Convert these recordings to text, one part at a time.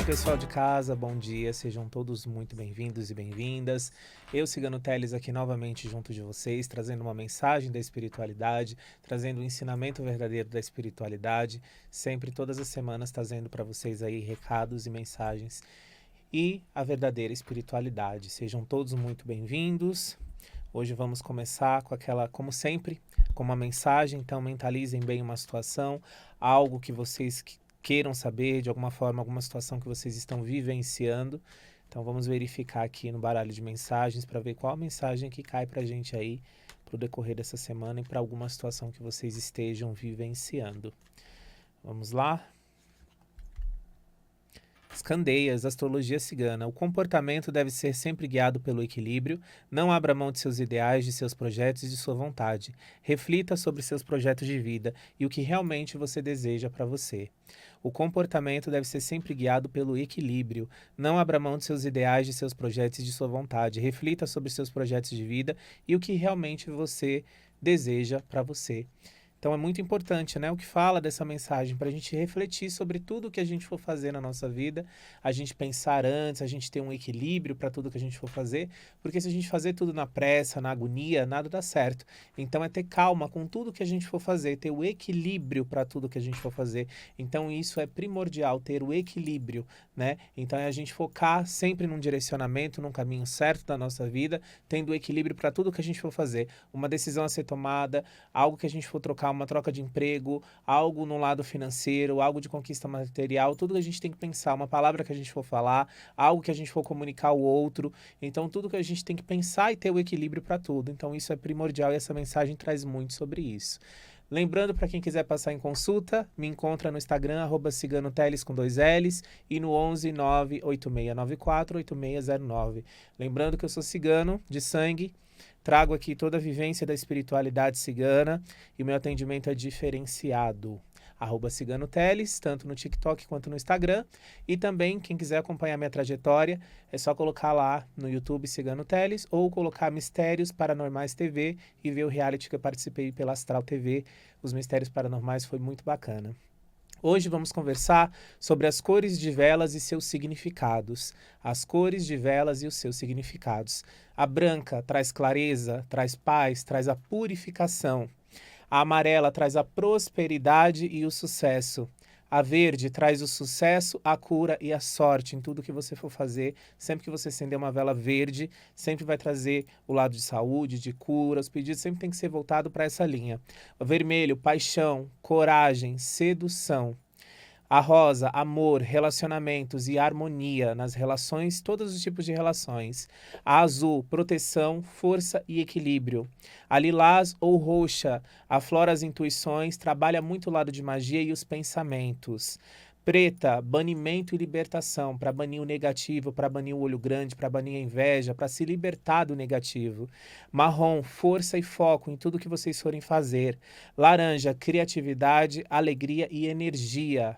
Oi, pessoal de casa, bom dia, sejam todos muito bem-vindos e bem-vindas. Eu, Cigano Teles, aqui novamente junto de vocês, trazendo uma mensagem da espiritualidade, trazendo um ensinamento verdadeiro da espiritualidade, sempre, todas as semanas, trazendo para vocês aí recados e mensagens e a verdadeira espiritualidade. Sejam todos muito bem-vindos. Hoje vamos começar com aquela, como sempre, com uma mensagem, então mentalizem bem uma situação, algo que vocês queiram saber, de alguma forma, alguma situação que vocês estão vivenciando. Então vamos verificar aqui no baralho de mensagens para ver qual a mensagem que cai para a gente aí para o decorrer dessa semana e para alguma situação que vocês estejam vivenciando. Vamos lá? As candeias, astrologia cigana. O comportamento deve ser sempre guiado pelo equilíbrio. Não abra mão de seus ideais, de seus projetos e de sua vontade. Reflita sobre seus projetos de vida e o que realmente você deseja para você. O comportamento deve ser sempre guiado pelo equilíbrio. Não abra mão de seus ideais, de seus projetos e de sua vontade. Reflita sobre seus projetos de vida e o que realmente você deseja para você. Então é muito importante, né, o que fala dessa mensagem, para a gente refletir sobre tudo o que a gente for fazer na nossa vida, a gente pensar antes, a gente ter um equilíbrio para tudo que a gente for fazer, porque se a gente fazer tudo na pressa, na agonia, nada dá certo. Então é ter calma com tudo que a gente for fazer, ter o equilíbrio para tudo que a gente for fazer. Então isso é primordial, ter o equilíbrio, né? Então é a gente focar sempre num direcionamento, num caminho certo da nossa vida, tendo o equilíbrio para tudo que a gente for fazer. Uma decisão a ser tomada, algo que a gente for trocar, uma troca de emprego, algo no lado financeiro, algo de conquista material, tudo que a gente tem que pensar, uma palavra que a gente for falar, algo que a gente for comunicar ao outro. Então, tudo que a gente tem que pensar e ter o equilíbrio para tudo. Então, isso é primordial e essa mensagem traz muito sobre isso. Lembrando, para quem quiser passar em consulta, me encontra no Instagram, @ciganoteles com 2 L's e no 11 98694 8609. Lembrando que eu sou cigano de sangue, trago aqui toda a vivência da espiritualidade cigana e o meu atendimento é diferenciado. @ciganoteles, tanto no TikTok quanto no Instagram. E também, quem quiser acompanhar minha trajetória, é só colocar lá no YouTube Cigano Teles ou colocar Mistérios Paranormais TV e ver o reality que eu participei pela Astral TV. Os Mistérios Paranormais foi muito bacana. Hoje vamos conversar sobre as cores de velas e seus significados. As cores de velas e os seus significados. A branca traz clareza, traz paz, traz a purificação. A amarela traz a prosperidade e o sucesso. A verde traz o sucesso, a cura e a sorte em tudo que você for fazer. Sempre que você acender uma vela verde, sempre vai trazer o lado de saúde, de cura. Os pedidos sempre tem que ser voltado para essa linha. O vermelho, paixão, coragem, sedução. A rosa, amor, relacionamentos e harmonia nas relações, todos os tipos de relações. A azul, proteção, força e equilíbrio. A lilás ou roxa, aflora as intuições, trabalha muito o lado de magia e os pensamentos. Preta, banimento e libertação, para banir o negativo, para banir o olho grande, para banir a inveja, para se libertar do negativo. Marrom, força e foco em tudo que vocês forem fazer. Laranja, criatividade, alegria e energia.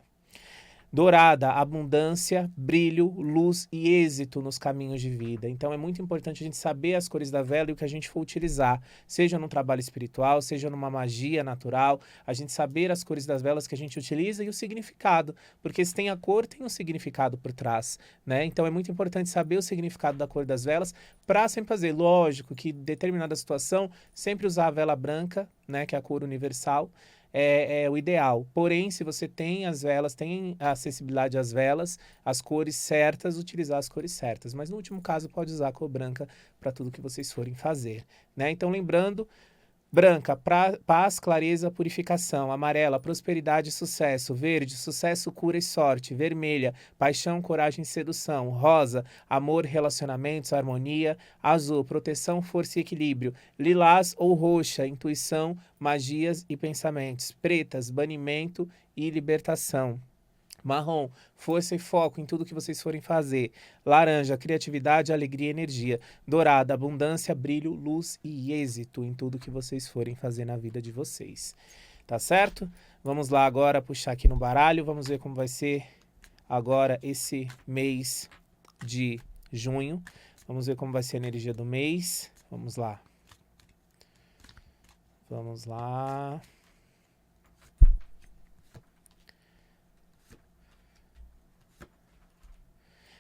Dourada, abundância, brilho, luz e êxito nos caminhos de vida. Então é muito importante a gente saber as cores da vela e o que a gente for utilizar, seja num trabalho espiritual, seja numa magia natural, a gente saber as cores das velas que a gente utiliza e o significado, porque se tem a cor, tem um significado por trás, né? Então é muito importante saber o significado da cor das velas para sempre fazer. Lógico que em determinada situação, sempre usar a vela branca, né, que é a cor universal, é o ideal. Porém, se você tem as velas, tem a acessibilidade às velas, as cores certas, utilizar as cores certas. Mas no último caso, pode usar a cor branca para tudo que vocês forem fazer, né? Então, lembrando, branca, paz, clareza, purificação. Amarela, prosperidade e sucesso. Verde, sucesso, cura e sorte. Vermelha, paixão, coragem e sedução. Rosa, amor, relacionamentos, harmonia. Azul, proteção, força e equilíbrio. Lilás ou roxa, intuição, magias e pensamentos. Pretas, banimento e libertação. Marrom, força e foco em tudo que vocês forem fazer. Laranja, criatividade, alegria e energia. Dourada, abundância, brilho, luz e êxito em tudo que vocês forem fazer na vida de vocês. Tá certo? Vamos lá agora puxar aqui no baralho. Vamos ver como vai ser agora esse mês de junho. Vamos ver como vai ser a energia do mês. Vamos lá. Vamos lá.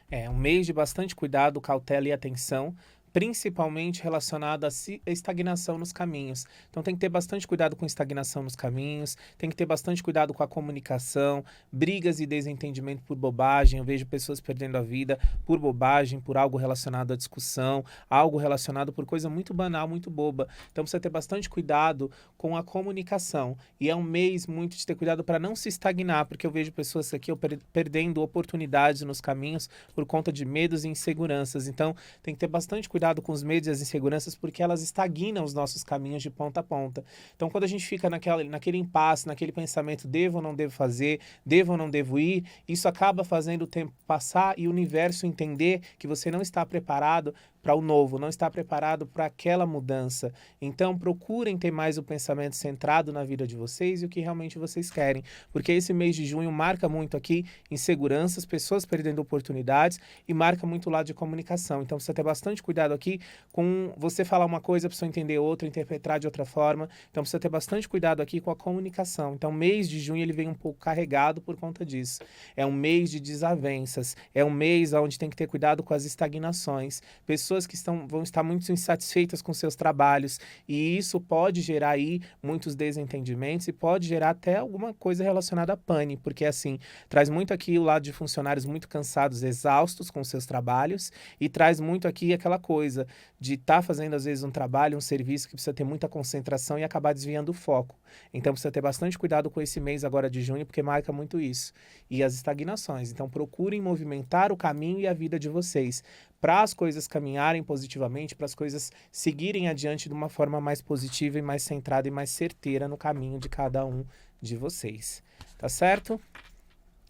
É um mês de bastante cuidado, cautela e atenção, principalmente relacionado à estagnação nos caminhos. Então tem que ter bastante cuidado com estagnação nos caminhos, tem que ter bastante cuidado com a comunicação, brigas e desentendimento por bobagem. Eu vejo pessoas perdendo a vida por bobagem, por algo relacionado à discussão, algo relacionado por coisa muito banal, muito boba. Então precisa ter bastante cuidado com a comunicação. E é um mês muito de ter cuidado para não se estagnar, porque eu vejo pessoas aqui perdendo oportunidades nos caminhos por conta de medos e inseguranças. Então tem que ter bastante cuidado com os medos e as inseguranças, porque elas estagnam os nossos caminhos de ponta a ponta. Então, quando a gente fica naquele impasse, naquele pensamento, devo ou não devo fazer, devo ou não devo ir, isso acaba fazendo o tempo passar e o universo entender que você não está preparado para o novo, não está preparado para aquela mudança. Então, procurem ter mais o pensamento centrado na vida de vocês e o que realmente vocês querem, porque esse mês de junho marca muito aqui inseguranças, pessoas perdendo oportunidades e marca muito o lado de comunicação. Então, precisa ter bastante cuidado aqui com você falar uma coisa, a pessoa entender outra, interpretar de outra forma. Então, precisa ter bastante cuidado aqui com a comunicação. Então, mês de junho ele vem um pouco carregado por conta disso. É um mês de desavenças, é um mês onde tem que ter cuidado com as estagnações. Pessoas que vão estar muito insatisfeitas com seus trabalhos e isso pode gerar aí muitos desentendimentos e pode gerar até alguma coisa relacionada a pane, porque assim, traz muito aqui o lado de funcionários muito cansados, exaustos com seus trabalhos e traz muito aqui aquela coisa de estar fazendo às vezes um trabalho, um serviço que precisa ter muita concentração e acabar desviando o foco. Então precisa ter bastante cuidado com esse mês agora de junho, porque marca muito isso. E as estagnações. Então procurem movimentar o caminho e a vida de vocês, para as coisas caminharem positivamente, para as coisas seguirem adiante de uma forma mais positiva e mais centrada e mais certeira no caminho de cada um de vocês. Tá certo?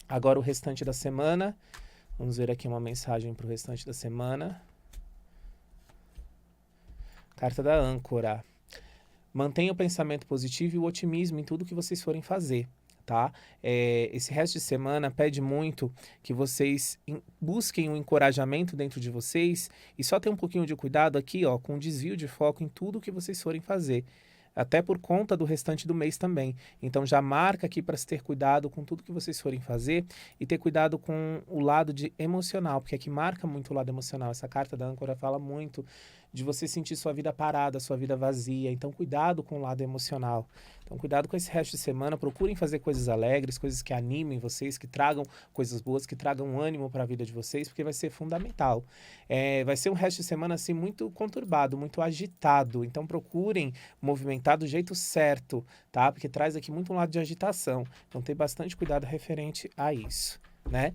Agora o restante da semana. Vamos ver aqui uma mensagem para o restante da semana. Carta da âncora. Mantenha o pensamento positivo e o otimismo em tudo que vocês forem fazer. Tá? Esse resto de semana pede muito que vocês busquem um encorajamento dentro de vocês e só ter um pouquinho de cuidado aqui, ó, com o desvio de foco em tudo que vocês forem fazer. Até por conta do restante do mês também. Então já marca aqui para se ter cuidado com tudo que vocês forem fazer e ter cuidado com o lado de emocional, porque aqui marca muito o lado emocional. Essa carta da âncora fala muito de você sentir sua vida parada, sua vida vazia. Então cuidado com o lado emocional. Então cuidado com esse resto de semana, procurem fazer coisas alegres, coisas que animem vocês, que tragam coisas boas, que tragam ânimo para a vida de vocês, porque vai ser fundamental. Vai ser um resto de semana assim muito conturbado, muito agitado. Então procurem movimentar do jeito certo, tá? Porque traz aqui muito um lado de agitação. Então tem bastante cuidado referente a isso, né?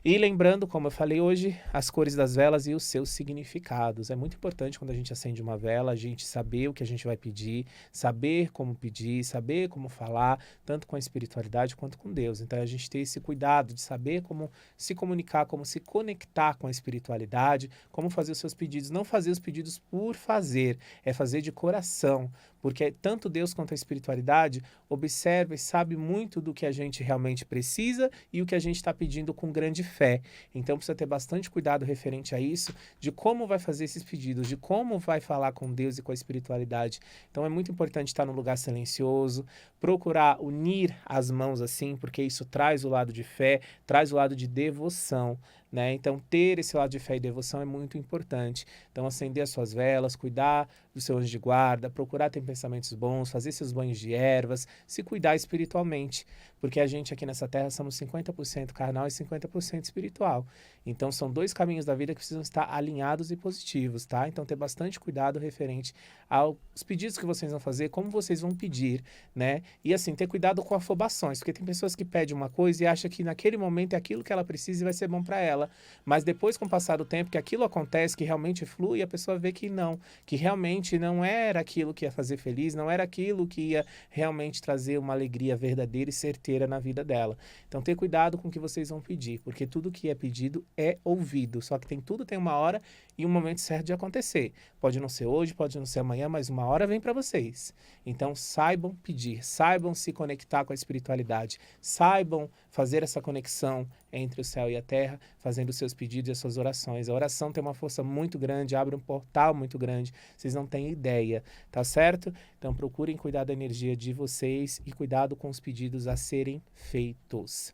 E lembrando, como eu falei hoje, as cores das velas e os seus significados. É muito importante quando a gente acende uma vela, a gente saber o que a gente vai pedir, saber como falar, tanto com a espiritualidade quanto com Deus. Então a gente ter esse cuidado de saber como se comunicar, como se conectar com a espiritualidade, como fazer os seus pedidos. Não fazer os pedidos por fazer, é fazer de coração. Porque tanto Deus quanto a espiritualidade observa e sabe muito do que a gente realmente precisa e o que a gente está pedindo com grande fé. Então precisa ter bastante cuidado referente a isso, de como vai fazer esses pedidos, de como vai falar com Deus e com a espiritualidade. Então é muito importante estar num lugar silencioso, procurar unir as mãos assim, porque isso traz o lado de fé, traz o lado de devoção, né? Então ter esse lado de fé e devoção é muito importante. Então acender as suas velas, cuidar do seu anjo de guarda, procurar ter pensamentos bons, fazer seus banhos de ervas, se cuidar espiritualmente, porque a gente aqui nessa terra somos 50% carnal e 50% espiritual. Então são dois caminhos da vida que precisam estar alinhados e positivos, tá? Então ter bastante cuidado referente aos pedidos que vocês vão fazer, como vocês vão pedir, né? E assim, ter cuidado com afobações, porque tem pessoas que pedem uma coisa e acham que naquele momento é aquilo que ela precisa e vai ser bom para ela. Mas depois, com o passar do tempo, que aquilo acontece, que realmente flui, a pessoa vê que não, que realmente não era aquilo que ia fazer feliz, não era aquilo que ia realmente trazer uma alegria verdadeira e certeira na vida dela. Então, ter cuidado com o que vocês vão pedir, porque tudo que é pedido é ouvido, só que tudo tem uma hora e um momento certo de acontecer. Pode não ser hoje, pode não ser amanhã, mas uma hora vem para vocês. Então, saibam pedir, saibam se conectar com a espiritualidade, saibam fazer essa conexão entre o céu e a terra, fazendo os seus pedidos e as suas orações. A oração tem uma força muito grande, abre um portal muito grande, vocês não têm ideia, tá certo? Então procurem cuidar da energia de vocês e cuidado com os pedidos a serem feitos.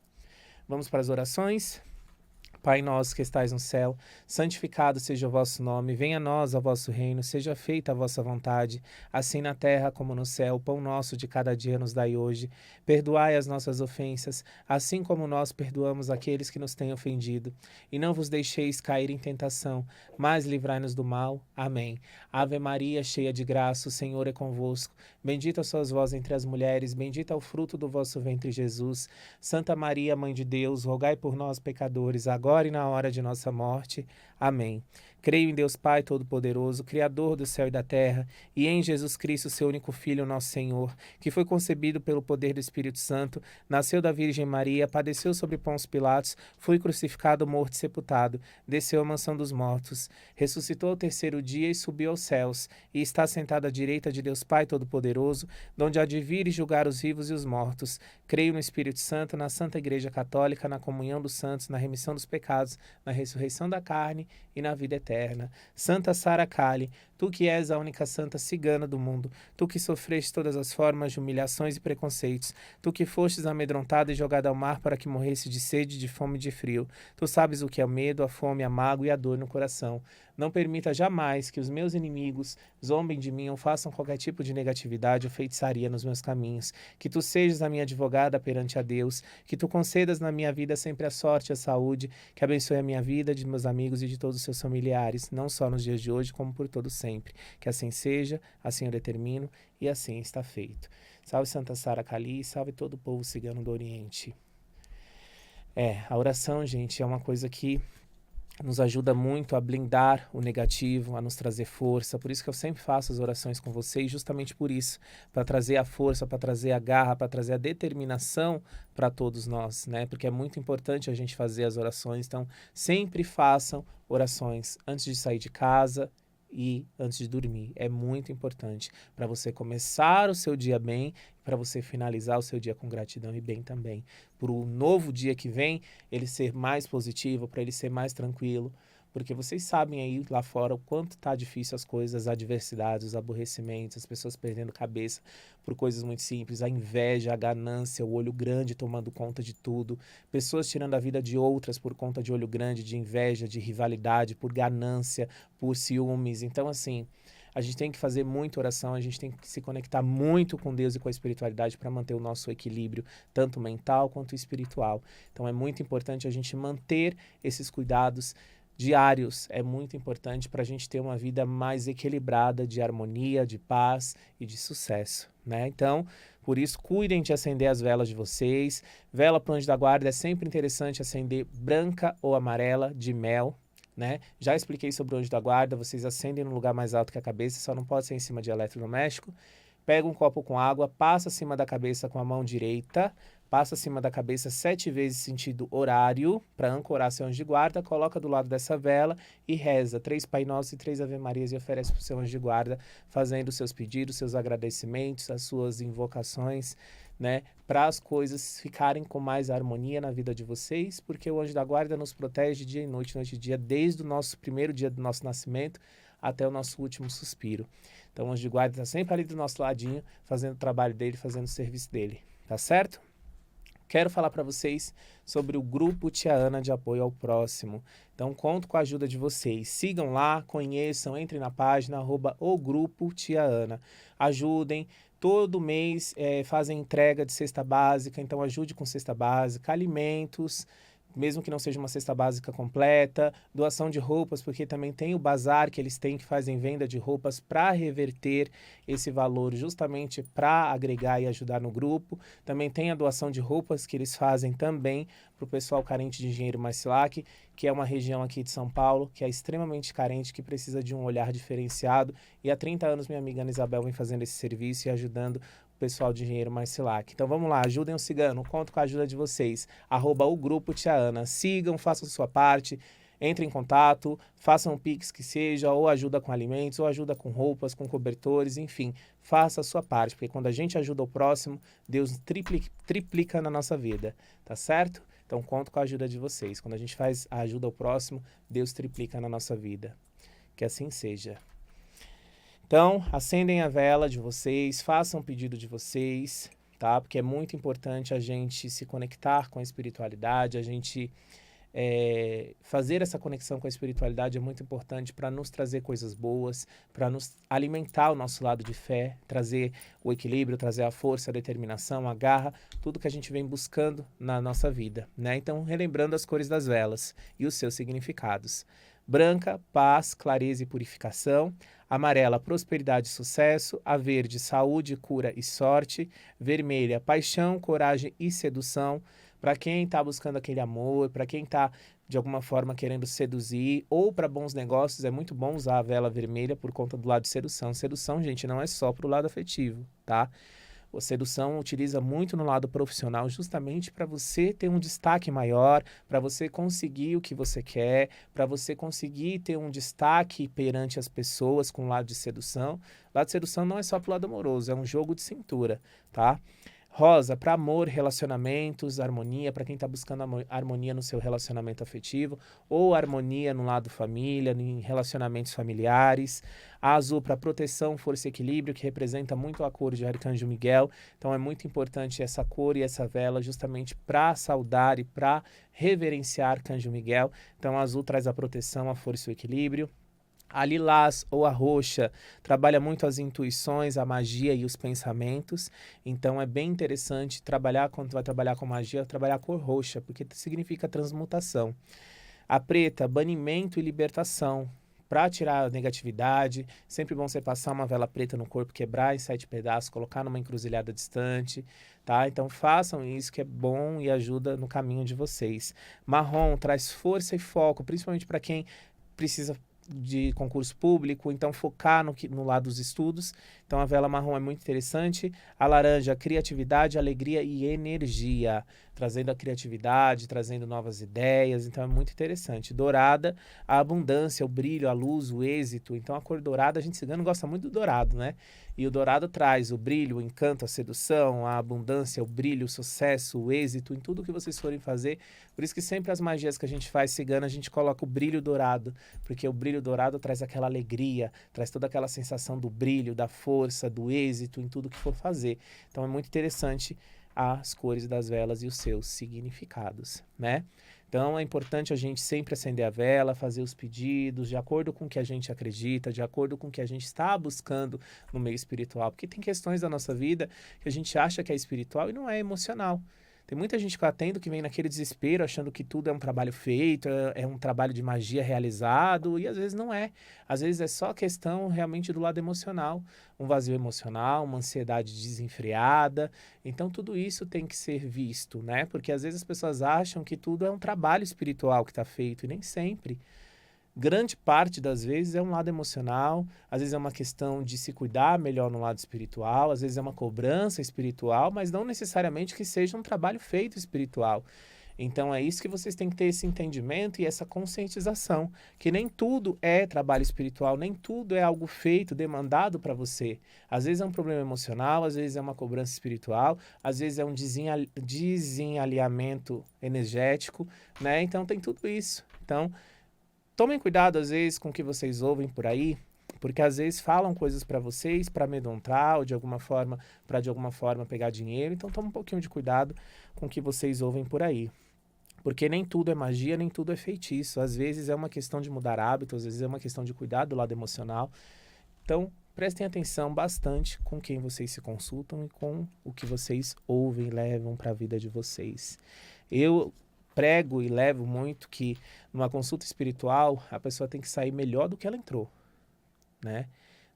Vamos para as orações? Pai nosso que estais no céu, santificado seja o vosso nome, venha a nós o vosso reino, seja feita a vossa vontade, assim na terra como no céu. O pão nosso de cada dia nos dai hoje. Perdoai as nossas ofensas, assim como nós perdoamos aqueles que nos têm ofendido. E não vos deixeis cair em tentação, mas livrai-nos do mal. Amém. Ave Maria, cheia de graça, o Senhor é convosco. Bendita sois vós entre as mulheres, bendito é o fruto do vosso ventre, Jesus. Santa Maria, Mãe de Deus, rogai por nós, pecadores, agora e na hora de nossa morte. Amém. Creio em Deus Pai Todo-Poderoso, Criador do céu e da terra, e em Jesus Cristo, seu único Filho, nosso Senhor, que foi concebido pelo poder do Espírito Santo, nasceu da Virgem Maria, padeceu sobre Pôncio Pilatos, foi crucificado, morto e sepultado, desceu à mansão dos mortos, ressuscitou ao terceiro dia e subiu aos céus, e está sentado à direita de Deus Pai Todo-Poderoso, donde há de vir e julgar os vivos e os mortos. Creio no Espírito Santo, na Santa Igreja Católica, na comunhão dos santos, na remissão dos pecados, na ressurreição da carne e na vida eterna. Santa Sara Cali, tu que és a única santa cigana do mundo, tu que sofreste todas as formas de humilhações e preconceitos, tu que fostes amedrontada e jogada ao mar para que morresse de sede, de fome e de frio, tu sabes o que é o medo, a fome, a mágoa e a dor no coração. Não permita jamais que os meus inimigos zombem de mim ou façam qualquer tipo de negatividade ou feitiçaria nos meus caminhos. Que tu sejas a minha advogada perante a Deus, que tu concedas na minha vida sempre a sorte e a saúde, que abençoe a minha vida, de meus amigos e de todos os seus familiares, não só nos dias de hoje, como por todo sempre. Que assim seja, assim eu determino e assim está feito. Salve Santa Sara Cali, salve todo o povo cigano do Oriente. A oração, gente, é uma coisa que nos ajuda muito a blindar o negativo, a nos trazer força. Por isso que eu sempre faço as orações com vocês, justamente por isso, para trazer a força, para trazer a garra, para trazer a determinação para todos nós, né? Porque é muito importante a gente fazer as orações. Então, sempre façam orações antes de sair de casa e antes de dormir. É muito importante para você começar o seu dia bem, para você finalizar o seu dia com gratidão e bem também. Para o novo dia que vem, ele ser mais positivo, para ele ser mais tranquilo, porque vocês sabem aí lá fora o quanto tá difícil as coisas, as adversidades, os aborrecimentos, as pessoas perdendo cabeça por coisas muito simples, a inveja, a ganância, o olho grande tomando conta de tudo, pessoas tirando a vida de outras por conta de olho grande, de inveja, de rivalidade, por ganância, por ciúmes. Então, assim, a gente tem que fazer muita oração, a gente tem que se conectar muito com Deus e com a espiritualidade para manter o nosso equilíbrio, tanto mental quanto espiritual. Então é muito importante a gente manter esses cuidados diários. É muito importante para a gente ter uma vida mais equilibrada, de harmonia, de paz e de sucesso, né? Então, por isso, cuidem de acender as velas de vocês. Vela para o anjo da guarda é sempre interessante acender branca ou amarela de mel, né? Já expliquei sobre o anjo da guarda, vocês acendem no lugar mais alto que a cabeça, só não pode ser em cima de eletrodoméstico. Pega um copo com água, passa acima da cabeça com a mão direita, passa acima da cabeça 7 vezes sentido horário, para ancorar seu anjo de guarda, coloca do lado dessa vela e reza 3 Pai Nosso e 3 Ave Marias e oferece para o seu anjo de guarda, fazendo seus pedidos, seus agradecimentos, as suas invocações, né, para as coisas ficarem com mais harmonia na vida de vocês, porque o anjo da guarda nos protege dia e noite, noite e dia, desde o nosso primeiro dia do nosso nascimento até o nosso último suspiro. Então o anjo de guarda está sempre ali do nosso ladinho, fazendo o trabalho dele, fazendo o serviço dele, tá certo? Quero falar para vocês sobre o Grupo Tia Ana de apoio ao próximo. Então, conto com a ajuda de vocês. Sigam lá, conheçam, entrem na página, @o Grupo Tia Ana. Ajudem. Todo mês fazem entrega de cesta básica, então ajude com cesta básica, alimentos, mesmo que não seja uma cesta básica completa, doação de roupas, porque também tem o bazar que eles têm, que fazem venda de roupas para reverter esse valor justamente para agregar e ajudar no grupo. Também tem a doação de roupas que eles fazem também para o pessoal carente de Engenheiro Marcilac, que é uma região aqui de São Paulo, que é extremamente carente, que precisa de um olhar diferenciado. E há 30 anos minha amiga Ana Isabel vem fazendo esse serviço e ajudando o pessoal de Engenheiro Marcilac. Então vamos lá, ajudem o cigano, conto com a ajuda de vocês. @o Grupo Tia Ana. Sigam, façam sua parte, entrem em contato, façam um Pix que seja, ou ajuda com alimentos, ou ajuda com roupas, com cobertores, enfim, faça a sua parte, porque quando a gente ajuda o próximo, Deus triplica na nossa vida, tá certo? Então conto com a ajuda de vocês. Quando a gente faz a ajuda ao próximo, Deus triplica na nossa vida. Que assim seja. Então, acendem a vela de vocês, façam o pedido de vocês, tá? Porque é muito importante a gente se conectar com a espiritualidade, a gente fazer essa conexão com a espiritualidade é muito importante para nos trazer coisas boas, para nos alimentar o nosso lado de fé, trazer o equilíbrio, trazer a força, a determinação, a garra, tudo que a gente vem buscando na nossa vida, né? Então, relembrando as cores das velas e os seus significados. Branca, paz, clareza e purificação. Amarela, prosperidade e sucesso. A verde, saúde, cura e sorte. Vermelha, paixão, coragem e sedução. Para quem está buscando aquele amor, para quem está de alguma forma querendo seduzir, ou para bons negócios, é muito bom usar a vela vermelha por conta do lado de sedução. Sedução, gente, não é só para o lado afetivo, tá? A sedução utiliza muito no lado profissional justamente para você ter um destaque maior, para você conseguir o que você quer, para você conseguir ter um destaque perante as pessoas com o lado de sedução. O lado de sedução não é só para o lado amoroso, é um jogo de cintura, tá? Rosa, para amor, relacionamentos, harmonia, para quem está buscando harmonia no seu relacionamento afetivo, ou harmonia no lado família, em relacionamentos familiares. A azul, para proteção, força e equilíbrio, que representa muito a cor de Arcanjo Miguel. Então é muito importante essa cor e essa vela justamente para saudar e para reverenciar Arcanjo Miguel. Então a azul traz a proteção, a força e o equilíbrio. A lilás ou a roxa trabalha muito as intuições, a magia e os pensamentos. Então é bem interessante trabalhar, quando vai trabalhar com magia, trabalhar a cor roxa, porque significa transmutação. A preta, banimento e libertação. Para tirar a negatividade, sempre bom você passar uma vela preta no corpo, quebrar em 7 pedaços, colocar numa encruzilhada distante, tá? Então façam isso que é bom e ajuda no caminho de vocês. Marrom traz força e foco, principalmente para quem precisa de concurso público, então focar no lado dos estudos. Então a vela marrom é muito interessante. A laranja, criatividade, alegria e energia, trazendo a criatividade, trazendo novas ideias, então é muito interessante. Dourada, a abundância, o brilho, a luz, o êxito. Então a cor dourada, a gente cigano gosta muito do dourado, né? E o dourado traz o brilho, o encanto, a sedução, a abundância, o brilho, o sucesso, o êxito em tudo que vocês forem fazer. Por isso que sempre as magias que a gente faz cigana, a gente coloca o brilho dourado, porque o brilho dourado traz aquela alegria, traz toda aquela sensação do brilho, da força, do êxito em tudo que for fazer. Então é muito interessante as cores das velas e os seus significados, né? Então é importante a gente sempre acender a vela, fazer os pedidos de acordo com o que a gente acredita, de acordo com o que a gente está buscando no meio espiritual, porque tem questões da nossa vida que a gente acha que é espiritual e não é emocional. Tem muita gente que eu atendo que vem naquele desespero, achando que tudo é um trabalho feito, é um trabalho de magia realizado, e às vezes não é. Às vezes é só questão realmente do lado emocional, um vazio emocional, uma ansiedade desenfreada. Então tudo isso tem que ser visto, né? Porque às vezes as pessoas acham que tudo é um trabalho espiritual que está feito, e nem sempre. Grande parte das vezes é um lado emocional, às vezes é uma questão de se cuidar melhor no lado espiritual, às vezes é uma cobrança espiritual, mas não necessariamente que seja um trabalho feito espiritual. Então é isso que vocês têm que ter esse entendimento e essa conscientização, que nem tudo é trabalho espiritual, nem tudo é algo feito, demandado para você. Às vezes é um problema emocional, às vezes é uma cobrança espiritual, às vezes é um desalinhamento energético, né? Então tem tudo isso. Então tomem cuidado, às vezes, com o que vocês ouvem por aí, porque às vezes falam coisas para vocês para amedrontar ou de alguma forma, para de alguma forma pegar dinheiro. Então tome um pouquinho de cuidado com o que vocês ouvem por aí. Porque nem tudo é magia, nem tudo é feitiço. Às vezes é uma questão de mudar hábitos, às vezes é uma questão de cuidar do lado emocional. Então, prestem atenção bastante com quem vocês se consultam e com o que vocês ouvem e levam para a vida de vocês. Eu prego e levo muito que numa consulta espiritual a pessoa tem que sair melhor do que ela entrou, né?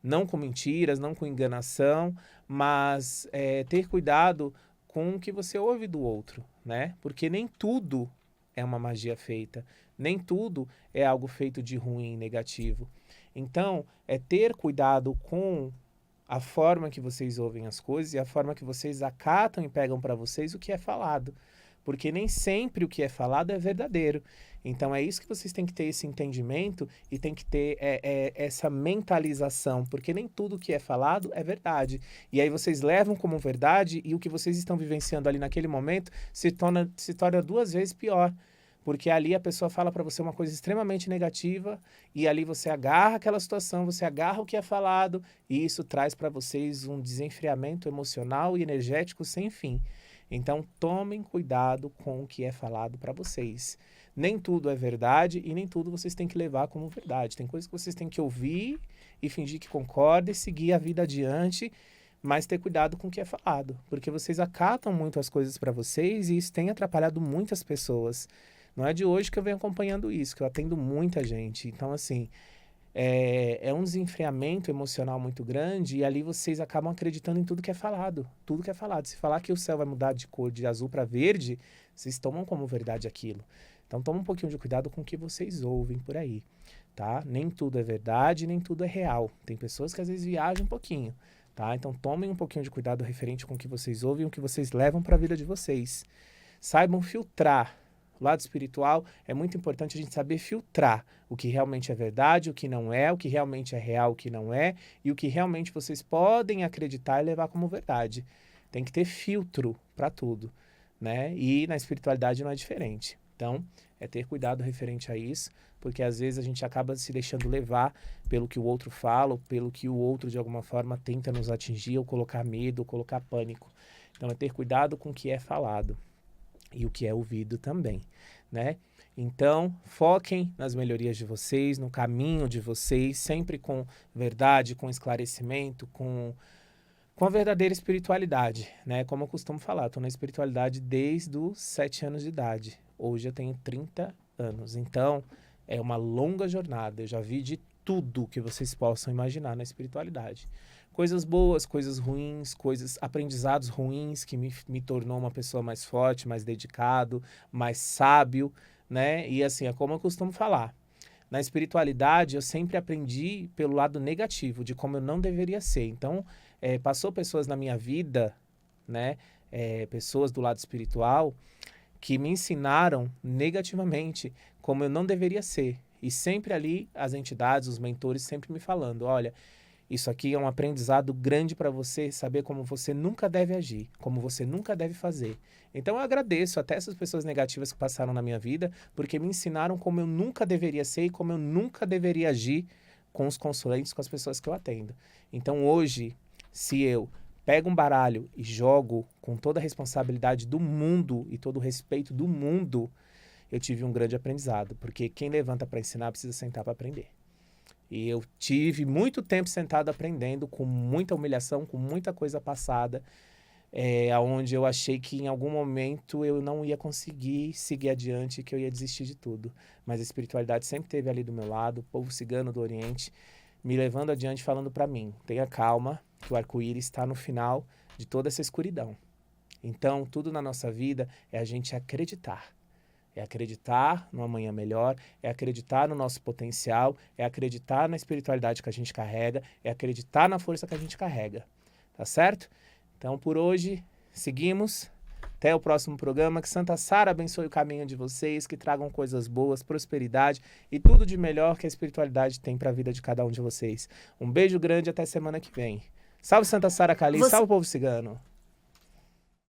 Não com mentiras, não com enganação, mas ter cuidado com o que você ouve do outro, né? Porque nem tudo é uma magia feita, nem tudo é algo feito de ruim, negativo. Então, é ter cuidado com a forma que vocês ouvem as coisas e a forma que vocês acatam e pegam para vocês o que é falado. Porque nem sempre o que é falado é verdadeiro. Então é isso que vocês têm que ter esse entendimento e tem que ter essa mentalização, porque nem tudo que é falado é verdade. E aí vocês levam como verdade e o que vocês estão vivenciando ali naquele momento se torna 2 vezes pior. Porque ali a pessoa fala para você uma coisa extremamente negativa e ali você agarra aquela situação, você agarra o que é falado e isso traz para vocês um desenfreamento emocional e energético sem fim. Então tomem cuidado com o que é falado para vocês. Nem tudo é verdade e nem tudo vocês têm que levar como verdade. Tem coisas que vocês têm que ouvir e fingir que concorda e seguir a vida adiante, mas ter cuidado com o que é falado, porque vocês acatam muito as coisas para vocês e isso tem atrapalhado muitas pessoas. Não é de hoje que eu venho acompanhando isso, que eu atendo muita gente. Então, assim, é um desenfreamento emocional muito grande e ali vocês acabam acreditando em tudo que é falado. Tudo que é falado. Se falar que o céu vai mudar de cor de azul para verde, vocês tomam como verdade aquilo. Então, toma um pouquinho de cuidado com o que vocês ouvem por aí, tá? Nem tudo é verdade, nem tudo é real. Tem pessoas que às vezes viajam um pouquinho, tá? Então, tomem um pouquinho de cuidado referente com o que vocês ouvem e o que vocês levam para a vida de vocês. Saibam filtrar. O lado espiritual é muito importante a gente saber filtrar o que realmente é verdade, o que não é, o que realmente é real, o que não é, e o que realmente vocês podem acreditar e levar como verdade. Tem que ter filtro para tudo, né? E na espiritualidade não é diferente. Então, é ter cuidado referente a isso, porque às vezes a gente acaba se deixando levar pelo que o outro fala, ou pelo que o outro de alguma forma tenta nos atingir, ou colocar medo, ou colocar pânico. Então, é ter cuidado com o que é falado e o que é ouvido também, né? Então, foquem nas melhorias de vocês, no caminho de vocês, sempre com verdade, com esclarecimento, com a verdadeira espiritualidade, né? Como eu costumo falar, estou na espiritualidade desde os 7 anos de idade. Hoje eu tenho 30 anos. Então, é uma longa jornada. Eu já vi de tudo que vocês possam imaginar na espiritualidade. Coisas boas, coisas ruins, aprendizados ruins que me tornou uma pessoa mais forte, mais dedicado, mais sábio, né? E assim, é como eu costumo falar. Na espiritualidade, eu sempre aprendi pelo lado negativo, de como eu não deveria ser. Então, passou pessoas na minha vida, né? Pessoas do lado espiritual, que me ensinaram negativamente como eu não deveria ser. E sempre ali, as entidades, os mentores, sempre me falando, olha, isso aqui é um aprendizado grande para você saber como você nunca deve agir, como você nunca deve fazer. Então eu agradeço até essas pessoas negativas que passaram na minha vida, porque me ensinaram como eu nunca deveria ser e como eu nunca deveria agir com os consulentes, com as pessoas que eu atendo. Então hoje, se eu pego um baralho e jogo com toda a responsabilidade do mundo e todo o respeito do mundo, eu tive um grande aprendizado, porque quem levanta para ensinar precisa sentar para aprender. E eu tive muito tempo sentado aprendendo, com muita humilhação, com muita coisa passada, onde eu achei que em algum momento eu não ia conseguir seguir adiante, que eu ia desistir de tudo. Mas a espiritualidade sempre esteve ali do meu lado, o povo cigano do Oriente, me levando adiante, falando para mim, tenha calma, que o arco-íris está no final de toda essa escuridão. Então, tudo na nossa vida é a gente acreditar. É acreditar no amanhã melhor, é acreditar no nosso potencial, é acreditar na espiritualidade que a gente carrega, é acreditar na força que a gente carrega. Tá certo? Então, por hoje, seguimos. Até o próximo programa. Que Santa Sara abençoe o caminho de vocês, que tragam coisas boas, prosperidade e tudo de melhor que a espiritualidade tem para a vida de cada um de vocês. Um beijo grande, até semana que vem. Salve Santa Sara Cali, salve o povo cigano.